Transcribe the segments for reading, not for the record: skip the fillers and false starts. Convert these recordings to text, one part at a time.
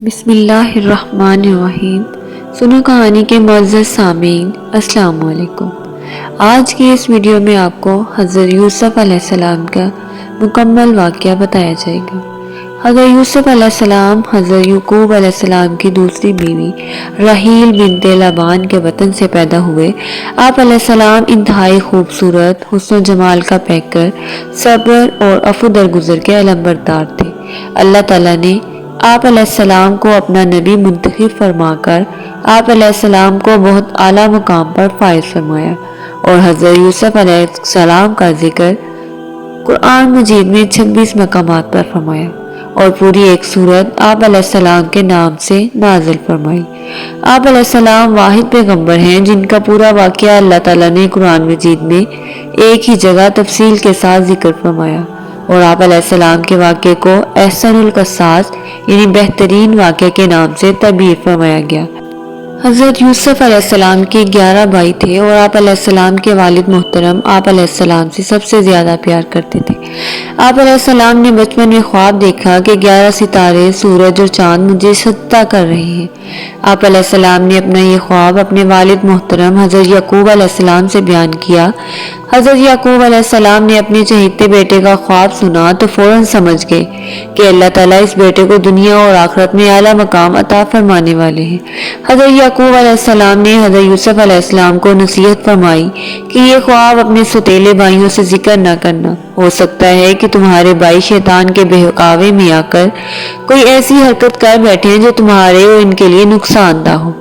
بسم اللہ الرحمن الرحیم۔ سنو کہانی کے معزز سامعین، السلام علیکم۔ آج کی اس ویڈیو میں آپ کو حضرت یوسف علیہ السلام کا مکمل واقعہ بتایا جائے گا۔ حضرت یوسف علیہ السلام حضرت یعقوب علیہ السلام کی دوسری بیوی رحیل بنت لابان کے وطن سے پیدا ہوئے۔ آپ علیہ السلام انتہائی خوبصورت، حسن و جمال کا پیکر، صبر اور عفو درگزر کے علمبردار تھے۔ اللہ تعالیٰ نے آپ علیہ السلام کو اپنا نبی منتخب فرما کر آپ علیہ السلام کو بہت اعلیٰ مقام پر فائز فرمایا، اور حضرت یوسف علیہ السلام کا ذکر قرآن مجید میں 26 مقامات پر فرمایا، اور پوری ایک سورت آپ علیہ السلام کے نام سے نازل فرمائی۔ آپ علیہ السلام واحد پیغمبر ہیں جن کا پورا واقعہ اللہ تعالیٰ نے قرآن مجید میں ایک ہی جگہ تفصیل کے ساتھ ذکر فرمایا، اور آپ علیہ السلام کے واقعے کو احسن القصاص یعنی بہترین واقعے کے نام سے تعبیر فرمایا گیا۔ حضرت یوسف علیہ السلام کے 11 بھائی تھے، اور آپ علیہ السلام کے والد محترم آپ علیہ السلام سے سب سے زیادہ پیار کرتے تھے۔ آپ علیہ السلام نے بچپن میں خواب دیکھا کہ 11 ستارے، سورج اور چاند مجھے سجدہ کر رہے ہیں۔ آپ علیہ السلام نے اپنا یہ خواب اپنے والد محترم حضرت یعقوب علیہ السلام سے بیان کیا۔ حضرت یعقوب علیہ السلام نے اپنے چہیتے بیٹے کا خواب سنا تو فوراً سمجھ گئے کہ اللہ تعالیٰ اس بیٹے کو دنیا اور آخرت میں اعلیٰ مقام عطا فرمانے والے ہیں۔ حضرت یعقوب علیہ السلام نے حضرت یوسف علیہ السلام کو نصیحت فرمائی کہ یہ خواب اپنے ستیلے بھائیوں سے ذکر نہ کرنا، ہو سکتا ہے کہ تمہارے بھائی شیطان کے بہکاوے میں آ کر کوئی ایسی حرکت کر بیٹھے جو تمہارے اور ان کے لیے نقصان دہ ہو۔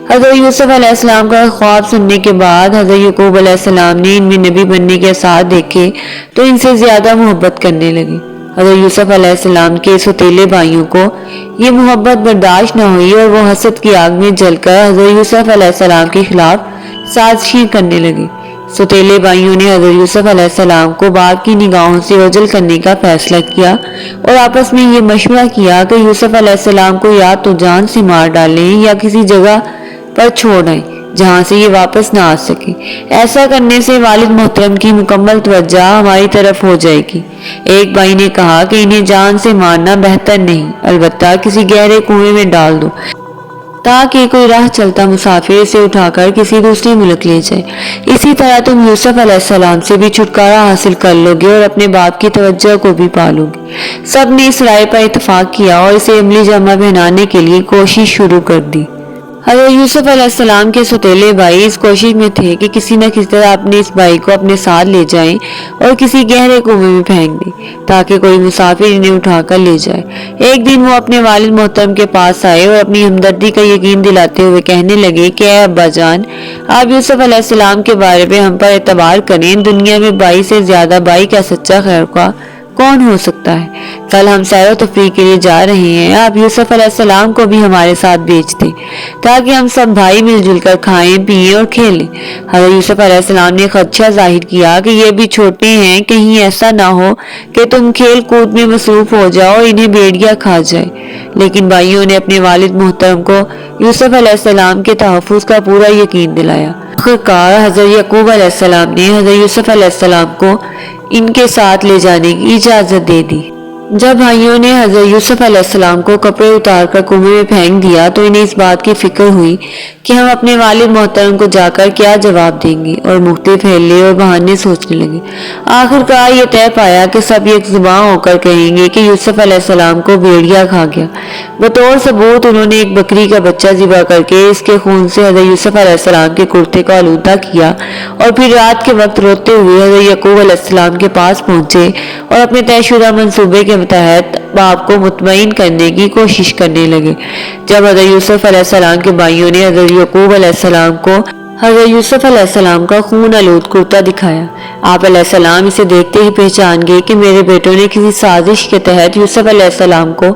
حضرت یوسف علیہ السلام کا خواب سننے کے بعد حضرت یعقوب علیہ السلام نے ان میں نبی بننے کے آثار دیکھے تو ان سے زیادہ محبت کرنے لگے۔ حضرت یوسف علیہ السلام کے ستیلے بھائیوں کو یہ محبت برداشت نہ ہوئی، اور وہ حسد کی آگ میں جل کر حضرت یوسف علیہ السلام کے خلاف سازشیں کرنے لگے۔ ستیلے بھائیوں نے حضرت یوسف علیہ السلام کو باپ کی نگاہوں سے اوجھل کرنے کا فیصلہ کیا، اور آپس میں یہ مشورہ کیا کہ یوسف علیہ السلام کو یا تو جان سے مار ڈالیں یا کسی جگہ پر چھوڑ آئیں جہاں سے یہ واپس نہ آ سکے۔ ایسا کرنے سے والد محترم کی مکمل توجہ ہماری طرف ہو جائے گی۔ ایک بھائی نے کہا کہ انہیں جان سے مارنا بہتر نہیں، البتہ کسی گہرے کنویں میں ڈال دو تاکہ کوئی راہ چلتا مسافر اسے اٹھا کر کسی دوسرے ملک لے جائے۔ اسی طرح تم یوسف علیہ السلام سے بھی چھٹکارا حاصل کر لو گے اور اپنے باپ کی توجہ کو بھی پالو گے۔ سب نے اس رائے پر اتفاق کیا اور اسے عملی جامہ پہنانے کے لیے کوشش شروع کر دی۔ حضرت یوسف علیہ السلام کے ستیلے بھائی اس کوشش میں تھے کہ کسی نہ کسی طرح اپنے اس بھائی کو اپنے ساتھ لے جائیں اور کسی گہرے کنویں میں پھینک دیں تاکہ کوئی مسافر انہیں اٹھا کر لے جائے۔ ایک دن وہ اپنے والد محترم کے پاس آئے اور اپنی ہمدردی کا یقین دلاتے ہوئے کہنے لگے کہ اے ابا جان، آپ یوسف علیہ السلام کے بارے میں ہم پر اعتبار کریں، دنیا میں بھائی سے زیادہ بھائی کا سچا خیرخواہ کون ہو سکتا ہے؟ کل ہم سیر و تفریح کے لیے جا رہے ہیں، آپ یوسف علیہ السلام کو بھی ہمارے ساتھ بھیج دیں تاکہ ہم سب بھائی مل جل کر کھائیں پیئیں اور کھیلیں۔ حضرت یوسف علیہ السلام نے خدشہ ظاہر کیا کہ یہ بھی چھوٹے ہیں، کہیں ایسا نہ ہو کہ تم کھیل کود میں مصروف ہو جاؤ اور انہیں بھیڑیا کھا جائے۔ لیکن بھائیوں نے اپنے والد محترم کو یوسف علیہ السلام کے تحفظ کا پورا یقین دلایا۔ آخرکار حضرت یعقوب علیہ السلام نے حضرت یوسف علیہ السلام کو ان کے ساتھ لے جانے کی اجازت دے دی۔ جب بھائیوں نے حضرت یوسف علیہ السلام کو کپڑے اتار کر کنویں میں پھینک دیا تو انہیں اس بات کی فکر ہوئی کہ ہم اپنے والد محترم کو جا کر کیا جواب دیں گے، اور مختلف حیلے اور بہانے سوچنے لگے۔ آخرکار یہ طے پایا کہ سب یک زباں ہو کر کہیں گے کہ یوسف علیہ السلام کو بھیڑیا کھا گیا۔ بطور ثبوت انہوں نے ایک بکری کا بچہ ذبح کر کے اس کے خون سے حضرت یوسف علیہ السلام کے کرتے کو آلودہ کیا، اور پھر رات کے وقت روتے ہوئے حضرت یعقوب علیہ السلام کے پاس پہنچے اور اپنے طے شدہ منصوبے کے تحت باپ کو مطمئن کرنے کی کوشش کرنے لگے۔ جب حضرت یوسف علیہ السلام کے بھائیوں نے حضرت یعقوب علیہ السلام کو حضرت یوسف علیہ السلام کا خون آلود کرتا دکھایا، آپ علیہ السلام اسے دیکھتے ہی پہچان گئے کہ میرے بیٹوں نے کسی سازش کے تحت یوسف علیہ السلام کو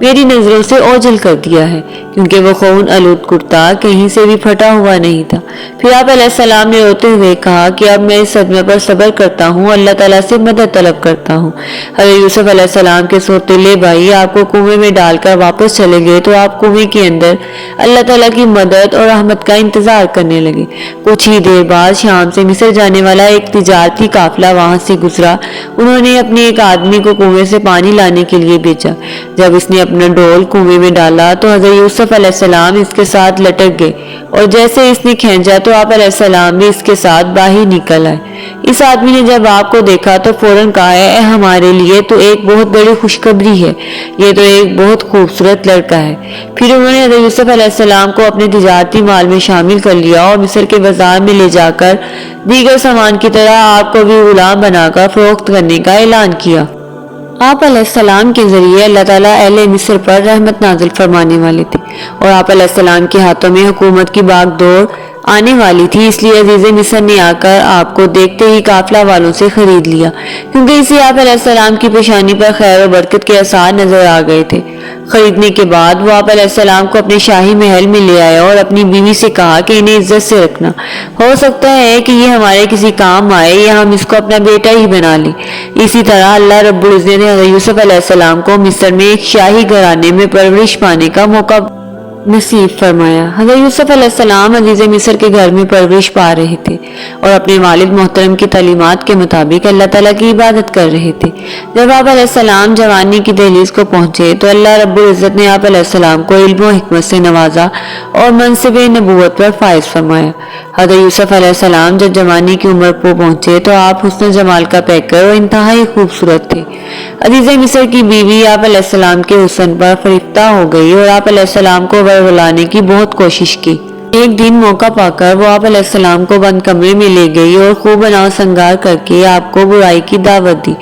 میری نظروں سے اوجھل کر دیا ہے، کیونکہ وہ خون آلود کرتا کہیں سے بھی پھٹا ہوا نہیں تھا۔ پھر آپ علیہ السلام نے روتے ہوئے کہا کہ اب میں اس صدمے پر صبر کرتا ہوں، اللہ تعالیٰ سے مدد طلب کرتا ہوں۔ حضرت یوسف علیہ السلام کے سوتیلے بھائی آپ کو کنویں میں ڈال کر واپس چلے گئے تو آپ کنویں کے اندر اللہ تعالیٰ کی مدد اور رحمت کا انتظار کرنے لگے۔ کچھ ہی دیر بعد شام سے مصر جانے والا ایک تجارتی قافلہ وہاں سے گزرا۔ انہوں نے اپنے ایک آدمی کو کنویں سے پانی لانے کے لیے بھیجا۔ جب اس نے اپنا ڈول کنویں میں ڈالا تو حضرت یوسف علیہ السلام اس کے ساتھ لٹک گئے اور جیسے اس نے کھینچا تو آپ علیہ السلام بھی اس کے ساتھ باہر نکل آئے۔ اس آدمی نے جب آپ کو دیکھا تو فوراً کہا اے ہمارے لیے تو ایک بہت بڑی خوشخبری ہے، یہ تو ایک بہت خوبصورت لڑکا ہے۔ پھر انہوں نے حضرت یوسف علیہ السلام کو اپنے تجارتی مال میں شامل کر لیا اور مصر کے بازار میں لے جا کر دیگر سامان کی طرح آپ کو بھی غلام بنا کر فروخت کرنے کا اعلان کیا۔ آپ علیہ السلام کے ذریعے اللہ تعالیٰ اہل مصر پر رحمت نازل فرمانے والے تھے اور آپ علیہ السلام کے ہاتھوں میں حکومت کی باغ دوڑ آنے والی تھی، اس لیے عزیز مصر نے آ کر آپ کو دیکھتے ہی قافلہ والوں سے خرید لیا، کیونکہ اسے آپ علیہ السلام کی پیشانی پر خیر و برکت کے آثار نظر آ گئے تھے۔ خریدنے کے بعد وہ آپ علیہ السلام کو اپنے شاہی محل میں لے آیا اور اپنی بیوی سے کہا کہ انہیں عزت سے رکھنا، ہو سکتا ہے کہ یہ ہمارے کسی کام آئے یا ہم اس کو اپنا بیٹا ہی بنا لیں۔ اسی طرح اللہ رب العزت نے حضرت یوسف علیہ السلام کو مصر میں ایک شاہی گھرانے میں پرورش پانے کا موقع نصیب فرمایا۔ حضرت یوسف علیہ السلام عزیز مصر کے گھر میں پرورش پا رہے تھے اور اپنے والد محترم کی تعلیمات کے مطابق اللہ تعالیٰ کی عبادت کر رہے تھے۔ جب آپ علیہ السلام جوانی کی دہلیز کو پہنچے تو اللہ رب العزت نے آپ علیہ السلام کو علم و حکمت سے نوازا اور منصب نبوت پر فائز فرمایا۔ حضرت یوسف علیہ السلام جب جوانی کی عمر کو پہنچے تو آپ حسن جمال کا پیکر اور انتہائی خوبصورت تھے۔ عزیز مصر کی بیوی آپ علیہ السلام کے حسن پر فریفتہ ہو گئی اور آپ علیہ السلام کو ورغلانے کی بہت کوشش کی۔ ایک دن موقع پا کر وہ آپ علیہ السلام کو بند کمرے میں لے گئی اور خوب بناؤ سنگار کر کے آپ کو برائی کی دعوت دی،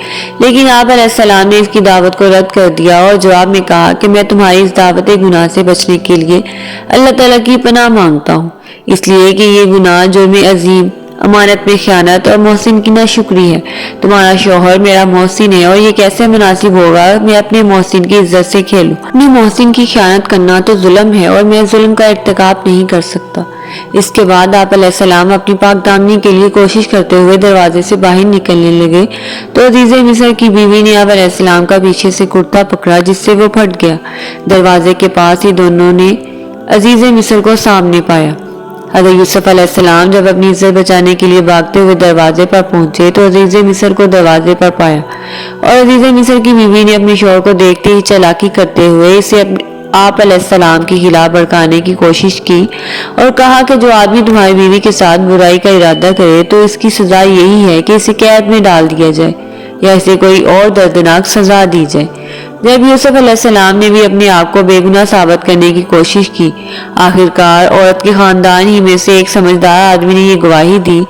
لیکن آپ علیہ السلام نے اس کی دعوت کو رد کر دیا اور جواب میں کہا کہ میں تمہاری اس دعوت گناہ سے بچنے کے لیے اللہ تعالیٰ کی پناہ مانگتا ہوں، اس لیے کہ یہ گناہ جرم عظیم، امانت میں خیانت اور محسن کی ناشکری ہے۔ تمہارا شوہر میرا محسن ہے اور یہ کیسے مناسب ہوگا میں اپنے محسن کی عزت سے کھیلوں؟ اپنے محسن کی خیانت کرنا تو ظلم ہے اور میں ظلم کا ارتکاب نہیں کر سکتا۔ اس کے بعد آپ علیہ السلام اپنی پاک دامنی کے لیے کوشش کرتے ہوئے دروازے سے باہر نکلنے لگے تو عزیز مصر کی بیوی نے آپ علیہ السلام کا پیچھے سے کرتا پکڑا جس سے وہ پھٹ گیا۔ دروازے کے پاس ہی دونوں نے عزیز مصر کو سامنے پایا۔ حضرت یوسف علیہ السلام جب اپنی عزت بچانے کے لیے بھاگتے ہوئے دروازے پر پہنچے تو عزیز مصر کو دروازے پر پایا اور عزیز مصر کی بیوی نے اپنے شوہر کو دیکھتے ہی چالاکی کرتے ہوئے اسے آپ علیہ السلام کے خلاف بھڑکانے کی کوشش کی اور کہا کہ جو آدمی تمہاری بیوی کے ساتھ برائی کا ارادہ کرے تو اس کی سزا یہی ہے کہ اسے قید میں ڈال دیا جائے یا اسے کوئی اور دردناک سزا دی جائے۔ جب یوسف علیہ السلام نے بھی اپنے آپ کو بے گناہ ثابت کرنے کی کوشش کی، آخرکار عورت کے خاندان ہی میں سے ایک سمجھدار آدمی نے یہ گواہی دی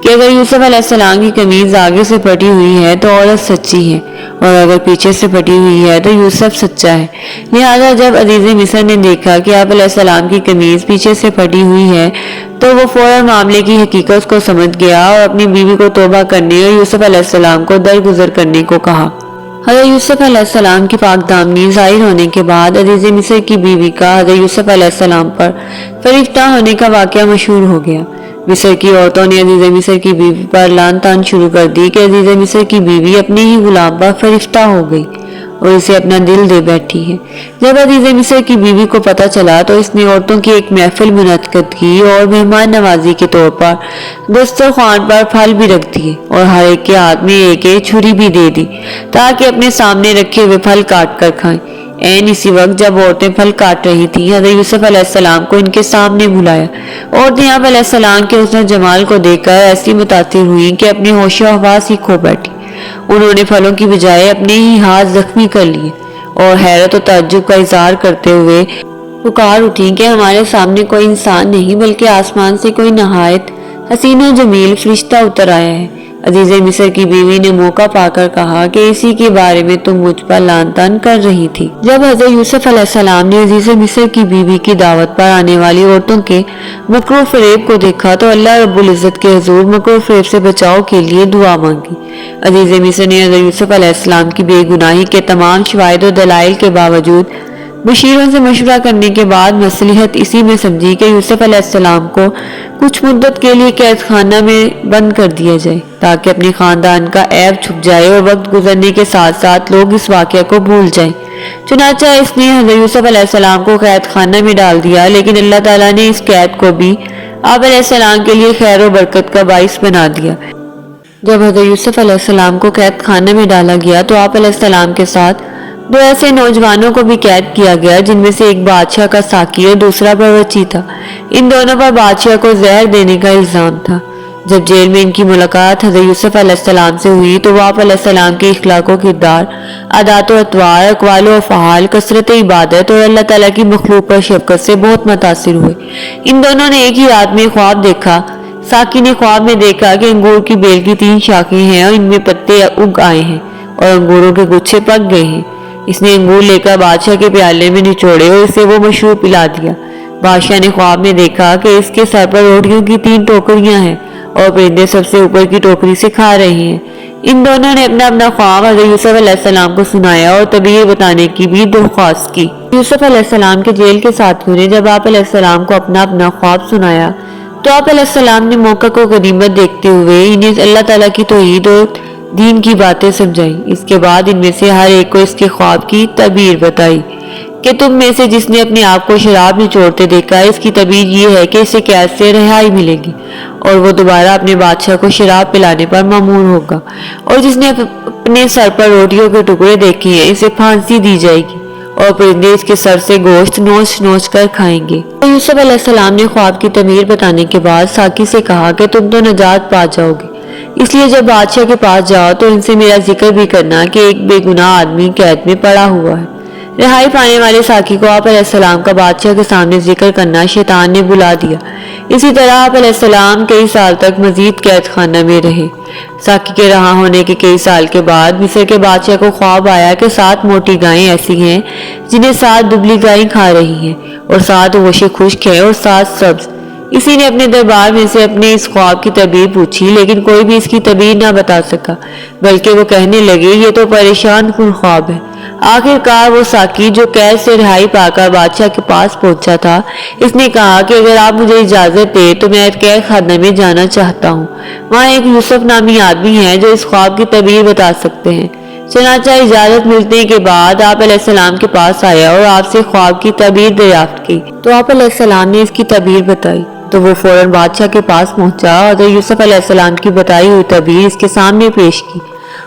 کہ اگر یوسف علیہ السلام کی قمیض آگے سے پھٹی ہوئی ہے تو عورت سچی ہے اور اگر پیچھے سے پھٹی ہوئی ہے تو یوسف سچا ہے۔ لہذا جب عزیز مصر نے دیکھا کہ آپ علیہ السلام کی قمیض پیچھے سے پھٹی ہوئی ہے تو وہ فوراً معاملے کی حقیقت کو سمجھ گیا اور اپنی بیوی کو توبہ کرنے اور یوسف علیہ السلام کو درگزر کرنے کو کہا۔ حضرت یوسف علیہ السلام کی پاک دامنی ظاہر ہونے کے بعد عزیز مصر کی بیوی کا حضرت یوسف علیہ السلام پر فریفتہ ہونے کا واقعہ مشہور ہو گیا۔ مصر کی عورتوں نے عزیز مصر کی بیوی پر لعن طعن شروع کر دی کہ عزیز مصر کی بیوی اپنے ہی غلام پر فریفتہ ہو گئی اور اسے اپنا دل دے بیٹھی ہے۔ جب عزیز مصر کی بیوی کو پتہ چلا تو اس نے عورتوں کی ایک محفل منعقد کی اور مہمان نوازی کے طور پر دسترخوان پر پھل بھی رکھ دیے اور ہر ایک کے ہاتھ میں ایک ایک چھری بھی دے دی تاکہ اپنے سامنے رکھے ہوئے پھل کاٹ کر کھائیں۔ عین اسی وقت جب عورتیں پھل کاٹ رہی تھیں حضرت یوسف علیہ السلام کو ان کے سامنے بلایا۔ عورتیں آپ علیہ السلام کے حسن جمال کو دیکھ کر ایسی متاثر ہوئیں کہ اپنے ہوش و حواس ہی کھو بیٹھی۔ انہوں نے پھلوں کی بجائے اپنے ہی ہاتھ زخمی کر لیے اور حیرت و تعجب کا اظہار کرتے ہوئے پکار اٹھی کہ ہمارے سامنے کوئی انسان نہیں بلکہ آسمان سے کوئی نہایت حسین و جمیل فرشتہ اتر آیا ہے۔ عزیز مصر کی بیوی نے موقع پا کر کہا کہ اسی کے بارے میں تم مجھ پر لعن طعن کر رہی تھی۔ جب حضرت یوسف علیہ السلام نے عزیز مصر کی بیوی کی دعوت پر آنے والی عورتوں کے مکر و فریب کو دیکھا تو اللہ رب العزت کے حضور مکر و فریب سے بچاؤ کے لیے دعا مانگی۔ عزیز مصر نے حضرت یوسف علیہ السلام کی بے گناہی کے تمام شواہد و دلائل کے باوجود بشیروں سے مشورہ کرنے کے بعد مصلحت اسی میں سمجھی کہ یوسف علیہ السلام کو کچھ مدت کے لیے قید خانہ میں بند کر دیا جائے تاکہ اپنے خاندان کا عیب چھپ جائے اور وقت گزرنے کے ساتھ ساتھ لوگ اس واقعہ کو بھول جائیں۔ چنانچہ اس نے حضرت یوسف علیہ السلام کو قید خانہ میں ڈال دیا، لیکن اللہ تعالیٰ نے اس قید کو بھی آپ علیہ السلام کے لیے خیر و برکت کا باعث بنا دیا۔ جب حضرت یوسف علیہ السلام کو قید خانہ میں ڈالا گیا تو آپ علیہ السلام کے ساتھ دو ایسے نوجوانوں کو بھی قید کیا گیا جن میں سے ایک بادشاہ کا ساقی اور دوسرا باورچی تھا۔ ان دونوں پر بادشاہ کو زہر دینے کا الزام تھا۔ جب جیل میں ان کی ملاقات حضرت یوسف علیہ السلام سے ہوئی تو وہ آپ علیہ السلام کے اخلاق و کردار، عادات و اطوار، اقوال و افعال، کثرت عبادت اور اللہ تعالیٰ کی مخلوق پر شفقت سے بہت متاثر ہوئے۔ ان دونوں نے ایک ہی رات میں خواب دیکھا۔ ساقی نے خواب میں دیکھا کہ انگور کی بیل کی 3 شاخیں ہیں اور ان میں پتے اگ آئے ہیں اور انگوروں کے گچھے پک گئے ہیں۔ اس نے انگور لے کر بادشاہ کے پیالے میں نچوڑے اور اسے وہ مشروب پلا دیا۔ بادشاہ نے خواب میں دیکھا کہ اس کے سر پر روٹیوں کی 3 ٹوکریاں ہیں اور پرندے سب سے اوپر کی ٹوکری سے کھا رہے ہیں۔ ان دونوں نے اپنا اپنا خواب حضرت یوسف علیہ السلام کو سنایا اور تعبیر بتانے کی بھی درخواست کی۔ یوسف علیہ السلام کے جیل کے ساتھیوں نے جب آپ علیہ السلام کو اپنا اپنا خواب سنایا تو آپ علیہ السلام نے موقع کو غنیمت دیکھتے ہوئے انہیں اللہ تعالیٰ کی توحید اور دین کی باتیں سمجھائیں۔ اس کے بعد ان میں سے ہر ایک کو اس کے خواب کی تعبیر بتائی کہ تم میں سے جس نے اپنے آپ کو شراب نچوڑتے دیکھا ہے، اس کی تعبیر یہ ہے کہ اسے قید سے رہائی ملے گی اور وہ دوبارہ اپنے بادشاہ کو شراب پلانے پر مأمور ہوگا، اور جس نے اپنے سر پر روٹیوں کے ٹکڑے دیکھے ہیں اسے پھانسی دی جائے گی اور پرندے اس کے سر سے گوشت نوچ نوچ کر کھائیں گے۔ یوسف علیہ السلام نے خواب کی تعبیر بتانے کے بعد ساقی سے کہا کہ تم تو نجات پا جاؤ گے، اس لیے جب بادشاہ کے پاس جاؤ تو ان سے میرا ذکر بھی کرنا کہ ایک بے گناہ آدمی قید میں پڑا ہوا ہے۔ رہائی پانے والے ساقی کو آپ علیہ السلام کا بادشاہ کے سامنے ذکر کرنا شیطان نے بلا دیا۔ اسی طرح آپ علیہ السلام کئی سال تک مزید قید خانہ میں رہے۔ ساقی کے رہا ہونے کے کئی سال کے بعد مصر کے بادشاہ کو خواب آیا کہ 7 موٹی گائیں ایسی ہیں جنہیں 7 دبلی گائیں کھا رہی ہیں اور 7 وشے خشک ہیں اور 7 سبز۔ اسی نے اپنے دربار میں سے اپنے اس خواب کی تعبیر پوچھی، لیکن کوئی بھی اس کی تعبیر نہ بتا سکا، بلکہ وہ کہنے لگے یہ تو پریشان کن خواب ہے۔ آخر کار وہ ساقی جو قید سے رہائی پا کر بادشاہ کے پاس پہنچا تھا، اس نے کہا کہ اگر آپ مجھے اجازت دیں تو میں قید خانہ میں جانا چاہتا ہوں۔ وہاں ایک یوسف نامی آدمی ہے جو اس خواب کی تعبیر بتا سکتے ہیں۔ چنانچہ اجازت ملنے کے بعد آپ علیہ السلام کے پاس آیا اور آپ سے خواب کی تعبیر دریافت کی تو آپ علیہ السلام نے اس کی تعبیر بتائی تو وہ فوراً بادشاہ کے پاس پہنچا اور حضرت یوسف علیہ السلام کی بتائی ہوئی تعبیر اس کے سامنے پیش کی۔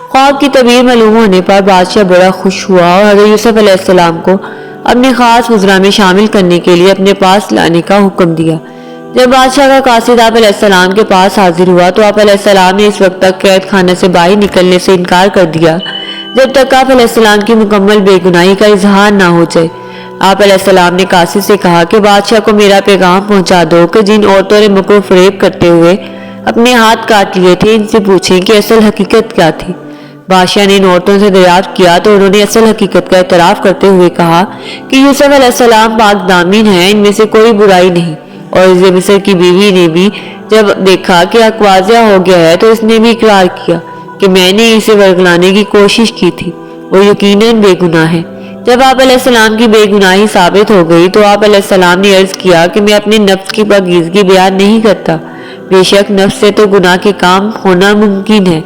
خواب کی تعبیر معلوم ہونے پر بادشاہ بڑا خوش ہوا اور حضرت یوسف علیہ السلام کو اپنے خاص وزراء میں شامل کرنے کے لیے اپنے پاس لانے کا حکم دیا۔ جب بادشاہ کا قاصد آپ علیہ السلام کے پاس حاضر ہوا تو آپ علیہ السلام نے اس وقت تک قید خانہ سے باہر نکلنے سے انکار کر دیا جب تک آپ علیہ السلام کی مکمل بے گناہی کا اظہار نہ ہو جائے۔ آپ علیہ السلام نے قاصد سے کہا کہ بادشاہ کو میرا پیغام پہنچا دو کہ جن عورتوں نے مکر و فریب کرتے ہوئے اپنے ہاتھ کاٹ لیے تھے ان سے پوچھیں کہ اصل حقیقت کیا تھی۔ بادشاہ نے ان عورتوں سے دریافت کیا تو انہوں نے اصل حقیقت کا اعتراف کرتے ہوئے کہا کہ یوسف علیہ السلام پاک دامن ہیں، ان میں سے کوئی برائی نہیں۔ اور عزیز مصر کی بیوی نے بھی جب دیکھا کہ حق واضح ہو گیا ہے تو اس نے بھی اقرار کیا کہ میں نے اسے ورگلانے کی کوشش کی تھی، وہ یقیناً بے گناہ ہے۔ جب آپ علیہ السلام کی بے گناہی ثابت ہو گئی تو آپ علیہ السلام نے عرض کیا کہ میں اپنے نفس کی پاکیزگی بیان نہیں کرتا، بے شک نفس سے تو گناہ کے کام ہونا ممکن ہے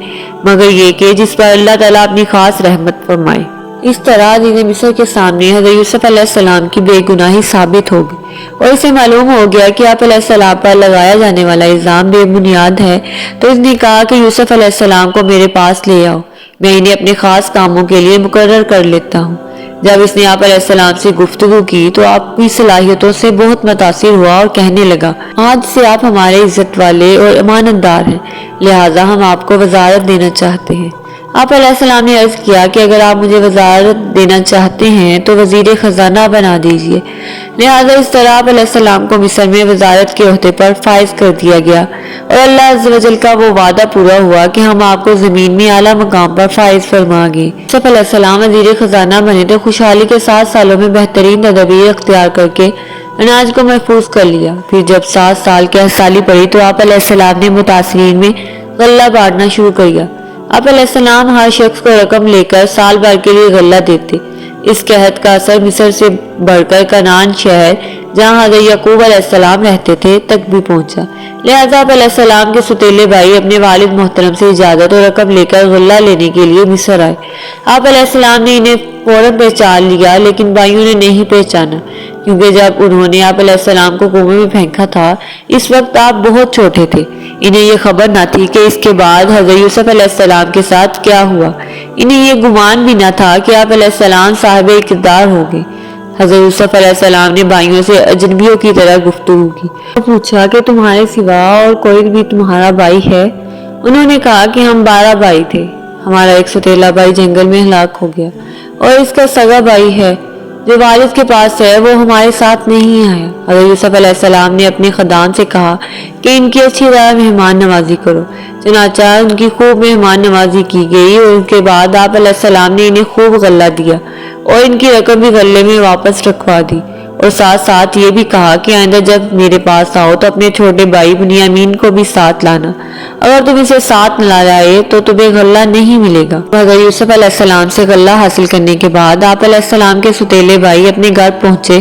مگر یہ کہ جس پر اللہ تعالیٰ اپنی خاص رحمت فرمائے۔ اس طرح عزیز مصر کے سامنے حضرت یوسف علیہ السلام کی بے گناہی ثابت ہو گئی اور اسے معلوم ہو گیا کہ آپ علیہ السلام پر لگایا جانے والا الزام بے بنیاد ہے، تو اس نے کہا کہ یوسف علیہ السلام کو میرے پاس لے آؤ، میں انہیں اپنے خاص کاموں کے لیے مقرر کر لیتا ہوں۔ جب اس نے آپ علیہ السلام سے گفتگو کی تو آپ کی صلاحیتوں سے بہت متاثر ہوا اور کہنے لگا آج سے آپ ہمارے عزت والے اور امانت دار ہیں، لہٰذا ہم آپ کو وزارت دینا چاہتے ہیں۔ آپ علیہ السلام نے عرض کیا کہ اگر آپ مجھے وزارت دینا چاہتے ہیں تو وزیر خزانہ بنا دیجئے۔ لہٰذا اس طرح آپ علیہ السلام کو مصر میں وزارت کے عہدے پر فائز کر دیا گیا اور اللہ عز و جل کا وہ وعدہ پورا ہوا کہ ہم آپ کو زمین میں اعلیٰ مقام پر فائز فرما گے۔ یوسف علیہ السلام وزیر خزانہ بنے تو خوشحالی کے 7 سالوں میں بہترین تدابیر اختیار کر کے اناج کو محفوظ کر لیا۔ پھر جب 7 سال کی سالی پڑی تو آپ علیہ السلام نے متاثرین میں غلہ بانٹنا شروع کر دیا۔ آپ علیہ السلام ہر شخص کو رقم لے کر سال بھر کے لیے غلہ دیتے۔ اس قحط کا اثر مصر سے بڑھ کر کنعان شہر جہاں حضرت یعقوب علیہ السلام رہتے تھے تک بھی پہنچا۔ لہذا آپ علیہ السلام کے ستیلے بھائی اپنے والد محترم سے اجازت اور رقم لے کر غلہ لینے کے لیے مصر آئے۔ آپ علیہ السلام نے انہیں فوراً پہچان لیا، لیکن بھائیوں نے نہیں پہچانا، کیونکہ جب انہوں نے آپ علیہ السلام کو کنویں میں پھینکا تھا اس وقت آپ بہت چھوٹے تھے۔ انہیں یہ خبر نہ تھی کہ اس کے بعد حضرت یوسف علیہ السلام کے ساتھ کیا ہوا۔ انہیں یہ گمان بھی نہ تھا کہ آپ علیہ السلام صاحب اقتدار ہوں گے۔ حضرت یوسف علیہ السلام نے بھائیوں سے اجنبیوں کی طرح گفتگو کی اور پوچھا کہ تمہارے سوا اور کوئی بھی تمہارا بھائی ہے؟ انہوں نے کہا کہ ہم 12 بھائی تھے، ہمارا ایک سوتیلا بھائی جنگل میں ہلاک ہو گیا اور اس کا سگا بھائی ہے جو والد کے پاس ہے وہ ہمارے ساتھ نہیں آیا۔ حضرت یوسف علیہ السلام نے اپنے خدام سے کہا کہ ان کی اچھی طرح مہمان نوازی کرو۔ چنانچہ ان کی خوب مہمان نوازی کی گئی اور ان کے بعد آپ علیہ السلام نے انہیں خوب غلہ دیا اور ان کی رقم بھی غلے میں واپس رکھوا دی، اور ساتھ ساتھ یہ بھی کہا کہ آئندہ جب میرے پاس آؤ تو اپنے چھوٹے بھائی بنیامین کو بھی ساتھ لانا، اگر تم اسے ساتھ نہ لائے تو تمہیں غلہ نہیں ملے گا۔ حضرت یوسف علیہ السلام سے غلہ حاصل کرنے کے بعد آپ علیہ السلام کے ستیلے بھائی اپنے گھر پہنچے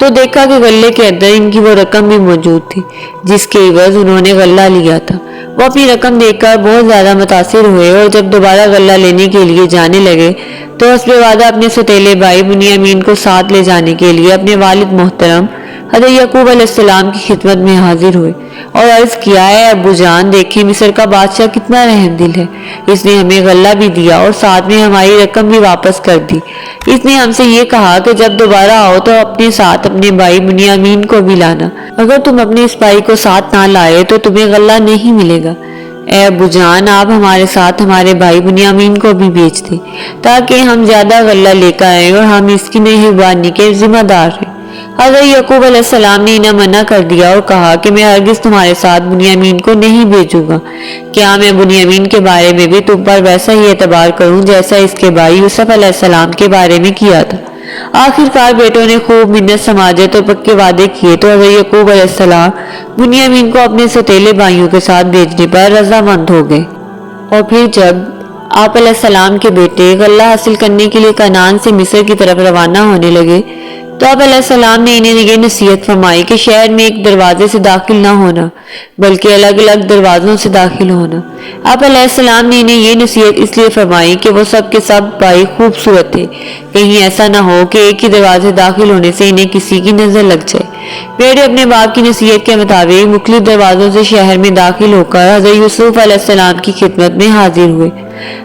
تو دیکھا کہ غلے کے اندر ان کی وہ رقم بھی موجود تھی جس کے عوض انہوں نے غلہ لیا تھا۔ وہ اپنی رقم دیکھ کر بہت زیادہ متاثر ہوئے اور جب دوبارہ غلہ لینے کے لیے جانے لگے تو حسب وعدہ اپنے ستیلے بھائی بنیامین کو ساتھ لے جانے کے لیے اپنے والد محترم حضرت یعقوب علیہ السلام کی خدمت میں حاضر ہوئے اور عرض کیا، اے ابو جان، دیکھیں مصر کا بادشاہ کتنا رحم دل ہے، اس نے ہمیں غلہ بھی دیا اور ساتھ میں ہماری رقم بھی واپس کر دی۔ اس نے ہم سے یہ کہا کہ جب دوبارہ آؤ تو اپنے ساتھ اپنے بھائی بنیامین کو بھی لانا، اگر تم اپنے اس بھائی کو ساتھ نہ لائے تو تمہیں غلہ نہیں ملے گا۔ اے ابو جان، آپ ہمارے ساتھ ہمارے بھائی بنیامین کو بھی بھیج دیں تاکہ ہم زیادہ غلہ لے کر آئیں اور ہم اس کی مہربانی کے ذمہ دار ہیں۔ حضرت یعقوب علیہ السلام نے انہیں منع کر دیا اور کہا کہ میں ہرگز تمہارے ساتھ بنیامین کو نہیں بھیجوں گا۔ کیا میں بنیامین کے بارے میں بھی تم پر ویسا ہی اعتبار کروں جیسا اس کے بھائی یوسف علیہ السلام کے بارے میں کیا تھا؟ آخر کار بیٹوں نے خوب منت سماجت اور پکے وعدے کیے تو حضرت یعقوب علیہ السلام بنیامین کو اپنے ستیلے بھائیوں کے ساتھ بھیجنے پر رضامند ہو گئے۔ اور پھر جب آپ علیہ السلام کے بیٹے غلہ حاصل کرنے کے لیے کنعان سے مصر کی طرف روانہ ہونے لگے تو آپ علیہ السلام نے انہیں یہ نصیحت فرمائی کہ شہر میں ایک دروازے سے داخل نہ ہونا بلکہ الگ الگ دروازوں سے داخل ہونا۔ آپ علیہ السلام نے انہیں یہ نصیحت اس لیے فرمائی کہ وہ سب کے سب بھائی خوبصورت تھے، کہیں ایسا نہ ہو کہ ایک ہی دروازے داخل ہونے سے انہیں کسی کی نظر لگ جائے۔ بیٹے اپنے باپ کی نصیحت کے مطابق مختلف دروازوں سے شہر میں داخل ہو کر حضرت یوسف علیہ السلام کی خدمت میں حاضر ہوئے۔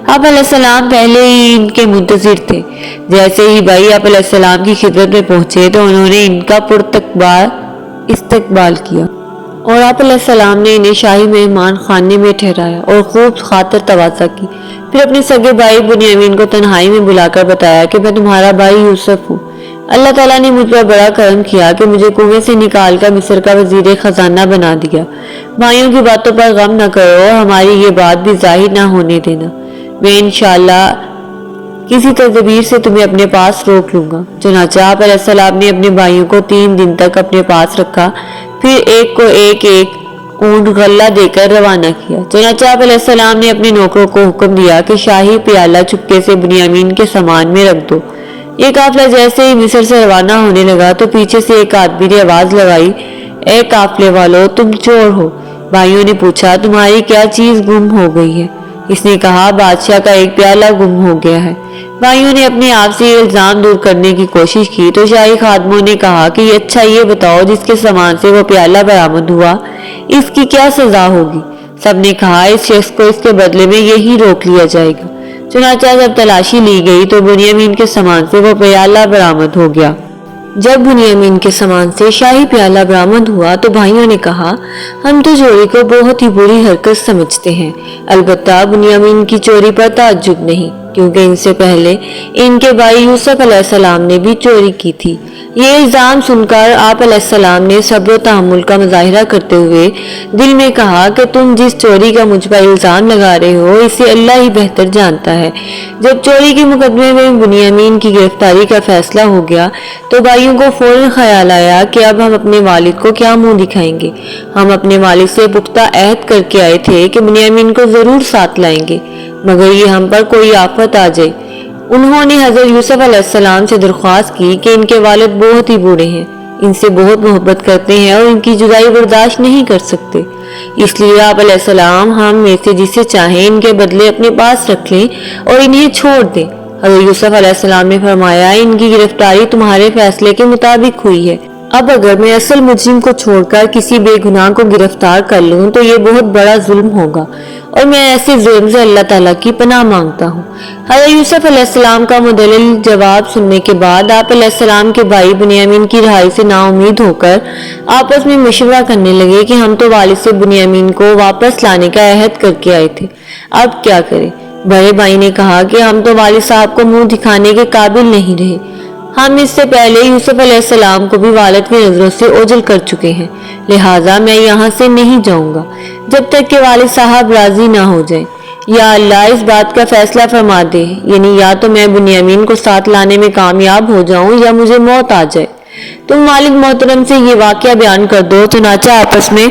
آپ علیہ السلام پہلے ہی ان کے منتظر تھے۔ جیسے ہی بھائی آپ علیہ السلام کی خدمت میں پہنچے تو انہوں نے ان کا پرتکبار استقبال کیا اور آپ علیہ السلام نے انہیں شاہی مہمان خانے میں ٹھہرایا اور خوب خاطر تواضع کی۔ پھر اپنے سگے بھائی بنیامین کو تنہائی میں بلا کر بتایا کہ میں تمہارا بھائی یوسف ہوں۔ اللہ تعالیٰ نے مجھ پر بڑا کرم کیا کہ مجھے کنویں سے نکال کر مصر کا وزیر خزانہ بنا دیا۔ بھائیوں کی باتوں پر غم نہ کرو اور ہماری یہ بات بھی ظاہر نہ ہونے دینا، میں انشاءاللہ کسی تدبیر سے تمہیں اپنے پاس روک لوں گا۔ چنانچہ آپ علیہ السلام نے اپنے بھائیوں کو 3 دن تک اپنے پاس رکھا، پھر ایک کو ایک اونٹ غلہ دے کر روانہ کیا۔ چنانچہ آپ علیہ السلام نے اپنے نوکروں کو حکم دیا کہ شاہی پیالہ چپکے سے بنیامین کے سامان میں رکھ دو۔ یہ قافلہ جیسے ہی مصر سے روانہ ہونے لگا تو پیچھے سے ایک آدمی نے آواز لگائی، اے قافلے والو، تم چور ہو۔ بھائیوں نے پوچھا، تمہاری کیا چیز گم ہو گئی ہے؟ اس نے کہا، بادشاہ کا ایک پیالہ گم ہو گیا ہے۔ بھائیوں نے اپنے آپ سے یہ الزام دور کرنے کی کوشش کی تو شاہی خادموں نے کہا کہ اچھا یہ بتاؤ، جس کے سامان سے وہ پیالہ برآمد ہوا اس کی کیا سزا ہوگی؟ سب نے کہا، اس شخص کو اس کے بدلے میں یہی روک لیا جائے گا۔ چنانچہ جب تلاشی لی گئی تو بنیامین کے سامان سے وہ پیالہ برآمد ہو گیا۔ جب بنیامین کے سامان سے شاہی پیالہ برآمد ہوا تو بھائیوں نے کہا، ہم تو چوری کو بہت ہی بری حرکت سمجھتے ہیں، البتہ بنیامین کی چوری پر تعجب نہیں، کیونکہ ان سے پہلے ان کے بھائی یوسف علیہ السلام نے بھی چوری کی تھی۔ یہ الزام سن کر آپ علیہ السلام نے صبر و تحمل کا مظاہرہ کرتے ہوئے دل میں کہا کہ تم جس چوری کا مجھ پر الزام لگا رہے ہو اسے اللہ ہی بہتر جانتا ہے۔ جب چوری کے مقدمے میں بنیامین کی گرفتاری کا فیصلہ ہو گیا تو بھائیوں کو فوراً خیال آیا کہ اب ہم اپنے والد کو کیا منہ دکھائیں گے۔ ہم اپنے والد سے پختہ عہد کر کے آئے تھے کہ بنیامین کو ضرور ساتھ لائیں گے مگر یہ ہم پر کوئی آفت آ جائے۔ انہوں نے حضرت یوسف علیہ السلام سے درخواست کی کہ ان کے والد بہت ہی بوڑھے ہیں، ان سے بہت محبت کرتے ہیں اور ان کی جدائی برداشت نہیں کر سکتے، اس لیے آپ علیہ السلام ہم میں سے جسے چاہیں ان کے بدلے اپنے پاس رکھ لیں اور انہیں چھوڑ دیں۔ حضرت یوسف علیہ السلام نے فرمایا ان کی گرفتاری تمہارے فیصلے کے مطابق ہوئی ہے، اب اگر میں اصل مجرم کو چھوڑ کر کسی بے گناہ کو گرفتار کر لوں تو یہ بہت بڑا ظلم ہوگا اور میں ایسے ظلم سے اللہ تعالیٰ کی پناہ مانگتا ہوں۔ حضرت یوسف علیہ السلام کا مدلل جواب سننے کے بعد آپ علیہ السلام کے بھائی بنیامین کی رہائی سے نا امید ہو کر آپس میں مشورہ کرنے لگے کہ ہم تو والد سے بنیامین کو واپس لانے کا عہد کر کے آئے تھے، اب کیا کریں؟ بڑے بھائی نے کہا کہ ہم تو والد صاحب کو منہ دکھانے کے قابل نہیں رہے، ہم اس سے پہلے یوسف علیہ السلام کو بھی والد کی نظروں سے اوجھل کر چکے ہیں، لہٰذا میں یہاں سے نہیں جاؤں گا جب تک کہ والد صاحب راضی نہ ہو جائیں۔ یا اللہ اس بات کا فیصلہ فرما دے، یعنی یا تو میں بنیامین کو ساتھ لانے میں کامیاب ہو جاؤں یا مجھے موت آ جائے، تم والد محترم سے یہ واقعہ بیان کر دو۔ چنانچہ آپس میں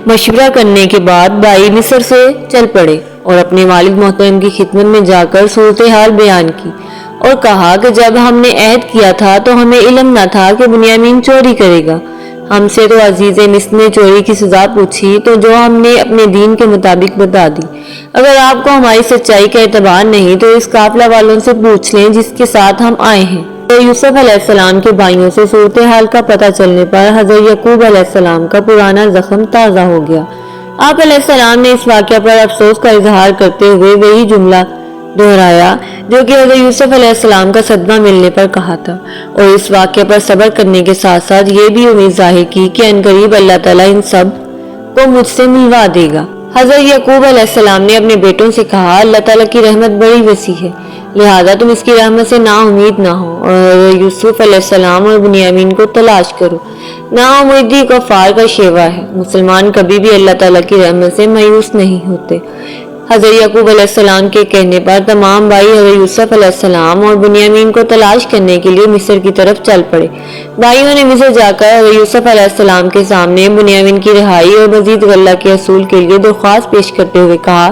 مشورہ کرنے کے بعد بھائی مصر سے چل پڑے اور اپنے والد محترم کی خدمت میں جا کر صورتحال بیان کی اور کہا کہ جب ہم نے عہد کیا تھا تو ہمیں علم نہ تھا کہ بنیامین چوری کرے گا، ہم سے تو عزیز مصر نے چوری کی سزا پوچھی تو جو ہم نے اپنے دین کے مطابق بتا دی، اگر آپ کو ہماری سچائی کا اعتبار نہیں تو اس قافلہ والوں سے پوچھ لیں جس کے ساتھ ہم آئے ہیں۔ تو یوسف علیہ السلام کے بھائیوں سے صورتحال کا پتہ چلنے پر حضرت یعقوب علیہ السلام کا پرانا زخم تازہ ہو گیا۔ آپ علیہ السلام نے اس واقعہ پر افسوس کا اظہار کرتے ہوئے وہی جملہ دہرایا جو کہ حضرت یوسف علیہ السلام کا صدمہ ملنے پر کہا تھا، اور اس واقعے پر صبر کرنے کے ساتھ ساتھ یہ بھی امید ظاہر کی کہ عنقریب اللہ تعالیٰ ان سب کو مجھ سے ملوا دے گا۔ حضرت یعقوب علیہ السلام نے اپنے بیٹوں سے کہا اللہ تعالیٰ کی رحمت بڑی وسیع ہے، لہذا تم اس کی رحمت سے نا امید نہ ہو اور حضرت یوسف علیہ السلام اور بنیامین کو تلاش کرو۔ نا امیدی کفار کا شیوا ہے، مسلمان کبھی بھی اللہ تعالیٰ کی رحمت سے مایوس نہیں ہوتے۔ حضرت یعقوب علیہ السلام کے کہنے پر تمام بھائی حضرت یوسف علیہ السلام اور بنیامین کو تلاش کرنے کے لیے مصر کی طرف چل پڑے۔ بھائیوں نے مصر جا کر حضرت یوسف علیہ السلام کے سامنے بنیامین کی رہائی اور مزید غلہ کے حصول کے لیے درخواست پیش کرتے ہوئے کہا،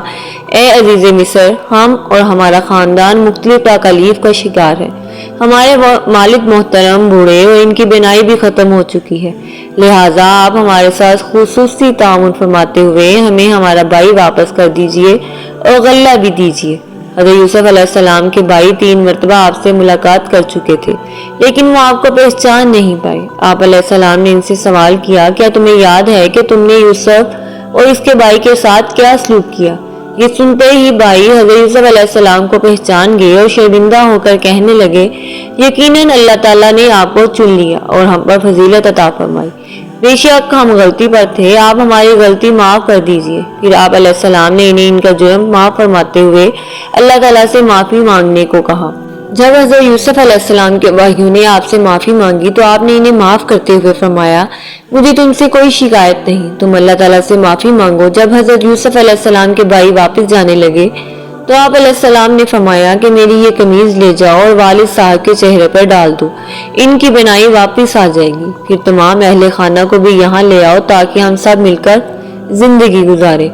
اے عزیز مصر، ہم اور ہمارا خاندان مختلف تکالیف کا شکار ہے، ہمارے والد محترم بوڑھے اور ان کی بینائی بھی ختم ہو چکی ہے، لہٰذا آپ ہمارے ساتھ خصوصی تعاون فرماتے ہوئے ہمیں ہمارا بھائی واپس کر دیجئے اور غلہ بھی دیجئے۔ حضرت یوسف علیہ السلام کے بھائی 3 مرتبہ آپ سے ملاقات کر چکے تھے لیکن وہ آپ کو پہچان نہیں پائے۔ آپ علیہ السلام نے ان سے سوال کیا، کیا تمہیں یاد ہے کہ تم نے یوسف اور اس کے بھائی کے ساتھ کیا سلوک کیا؟ یہ سنتے ہی بھائی حضرت یوسف علیہ السلام کو پہچان گئے اور شرمندہ ہو کر کہنے لگے، یقیناً اللہ تعالیٰ نے آپ کو چن لیا اور ہم پر فضیلت عطا فرمائی، بے شک ہم غلطی پر تھے، آپ ہماری غلطی معاف کر دیجئے۔ پھر آپ علیہ السلام نے انہیں ان کا جرم معاف فرماتے ہوئے اللہ تعالیٰ سے معافی مانگنے کو کہا۔ جب حضرت یوسف علیہ السلام کے بھائیوں نے آپ سے معافی مانگی تو آپ نے انہیں معاف کرتے ہوئے فرمایا، مجھے تم سے کوئی شکایت نہیں، تم اللہ تعالیٰ سے معافی مانگو۔ جب حضرت یوسف علیہ السلام کے بھائی واپس جانے لگے تو آپ علیہ السلام نے فرمایا کہ میری یہ قمیض لے جاؤ اور والد صاحب کے چہرے پر ڈال دو، ان کی بینائی واپس آ جائے گی، پھر تمام اہل خانہ کو بھی یہاں لے آؤ تاکہ ہم سب مل کر زندگی گزارے۔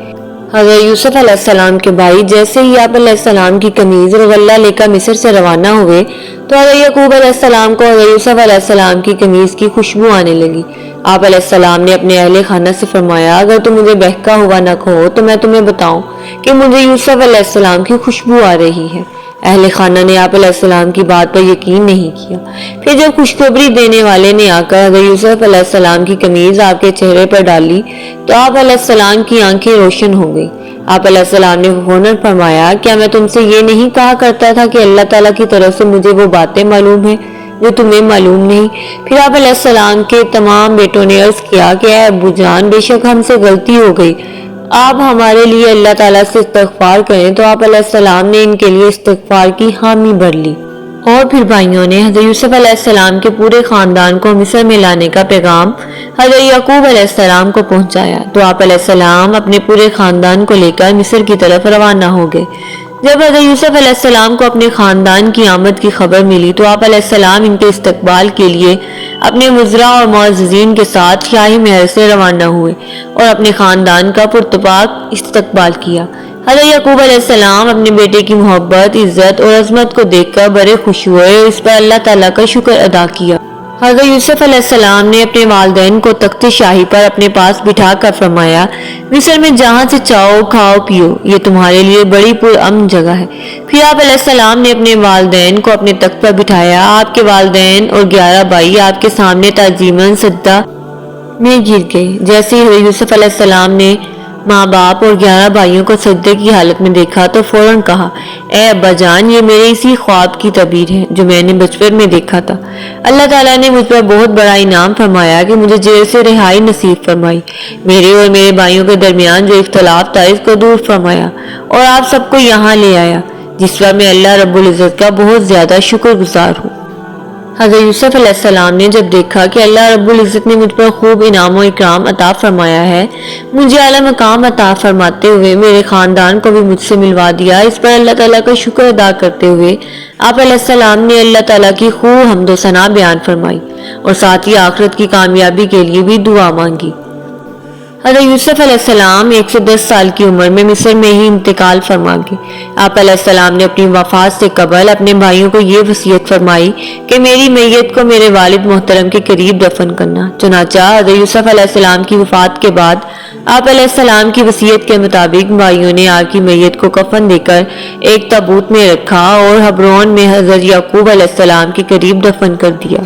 حضرت یوسف علیہ السلام کے بھائی جیسے ہی آپ علیہ السلام کی قمیض اور غلہ لے کر مصر سے روانہ ہوئے تو حضرت یعقوب علیہ السلام کو حضرت یوسف علیہ السلام کی قمیض کی خوشبو آنے لگی۔ آپ علیہ السلام نے اپنے اہل خانہ سے فرمایا، اگر تم مجھے بہکا ہوا نہ کہو تو میں تمہیں بتاؤں کہ مجھے یوسف علیہ السلام کی خوشبو آ رہی ہے۔ اہل خانہ نے آپ علیہ السلام کی بات پر یقین نہیں کیا۔ پھر جب خوشخبری دینے والے نے آ کر حضرت یوسف علیہ السلام کی قمیض آپ کے چہرے پر ڈالی تو آپ علیہ السلام کی آنکھیں روشن ہو گئی۔ آپ علیہ السلام نے فوراً فرمایا، کیا میں تم سے یہ نہیں کہا کرتا تھا کہ اللہ تعالیٰ کی طرف سے مجھے وہ باتیں معلوم ہیں جو تمہیں معلوم نہیں؟ پھر آپ علیہ السلام کے تمام بیٹوں نے عرض کیا کہ اے ابو جان، بے شک ہم سے غلطی ہو گئی، آپ ہمارے لیے اللہ تعالیٰ سے استغفار کریں۔ تو آپ علیہ السلام نے ان کے لیے استغفار کی حامی بھر لی اور پھر بھائیوں نے حضرت یوسف علیہ السلام کے پورے خاندان کو مصر میں لانے کا پیغام حضرت یعقوب علیہ السلام کو پہنچایا تو آپ علیہ السلام اپنے پورے خاندان کو لے کر مصر کی طرف روانہ ہو گئے۔ جب حضرت یوسف علیہ السلام کو اپنے خاندان کی آمد کی خبر ملی تو آپ علیہ السلام ان کے استقبال کے لیے اپنے وزراء اور معززین کے ساتھ شاہی محل سے روانہ ہوئے اور اپنے خاندان کا پرتپاک استقبال کیا۔ حضرت یعقوب علیہ السلام اپنے بیٹے کی محبت، عزت اور عظمت کو دیکھ کر بڑے خوش ہوئے اور اس پر اللہ تعالیٰ کا شکر ادا کیا۔ حضرت یوسف علیہ السلام نے اپنے والدین کو تخت شاہی پر اپنے پاس بٹھا کر فرمایا، مصر میں جہاں سے چاہو کھاؤ پیو، یہ تمہارے لیے بڑی پرامن جگہ ہے۔ پھر آپ علیہ السلام نے اپنے والدین کو اپنے تخت پر بٹھایا۔ آپ کے والدین اور 11 بھائی آپ کے سامنے تعظیماً سجدہ میں گر گئے۔ جیسے ہی حضرت یوسف علیہ السلام نے ماں باپ اور 11 بھائیوں کو سجدے کی حالت میں دیکھا تو فوراً کہا، اے ابا جان، یہ میرے اسی خواب کی تعبیر ہے جو میں نے بچپن میں دیکھا تھا۔ اللہ تعالیٰ نے مجھ پر بہت بڑا انعام فرمایا کہ مجھے جیل سے رہائی نصیب فرمائی، میرے اور میرے بھائیوں کے درمیان جو اختلاف تھا اس کو دور فرمایا اور آپ سب کو یہاں لے آیا، جس پر میں اللہ رب العزت کا بہت زیادہ شکر گزار ہوں۔ حضرت یوسف علیہ السلام نے جب دیکھا کہ اللہ رب العزت نے مجھ پر خوب انعام و اکرام عطا فرمایا ہے، مجھے اعلیٰ مقام عطا فرماتے ہوئے میرے خاندان کو بھی مجھ سے ملوا دیا، اس پر اللہ تعالیٰ کا شکر ادا کرتے ہوئے آپ علیہ السلام نے اللہ تعالیٰ کی خوب حمد و ثنا بیان فرمائی اور ساتھ ہی آخرت کی کامیابی کے لیے بھی دعا مانگی۔ حضرت یوسف علیہ السلام 110 سال کی عمر میں مصر میں ہی انتقال فرما گئے۔ آپ علیہ السلام نے اپنی وفات سے قبل اپنے بھائیوں کو یہ وصیت فرمائی کہ میری میت کو میرے والد محترم کے قریب دفن کرنا۔ چنانچہ حضرت یوسف علیہ السلام کی وفات کے بعد آپ علیہ السلام کی وصیت کے مطابق بھائیوں نے آپ کی میت کو کفن دے کر ایک تابوت میں رکھا اور حبرون میں حضرت یعقوب علیہ السلام کے قریب دفن کر دیا۔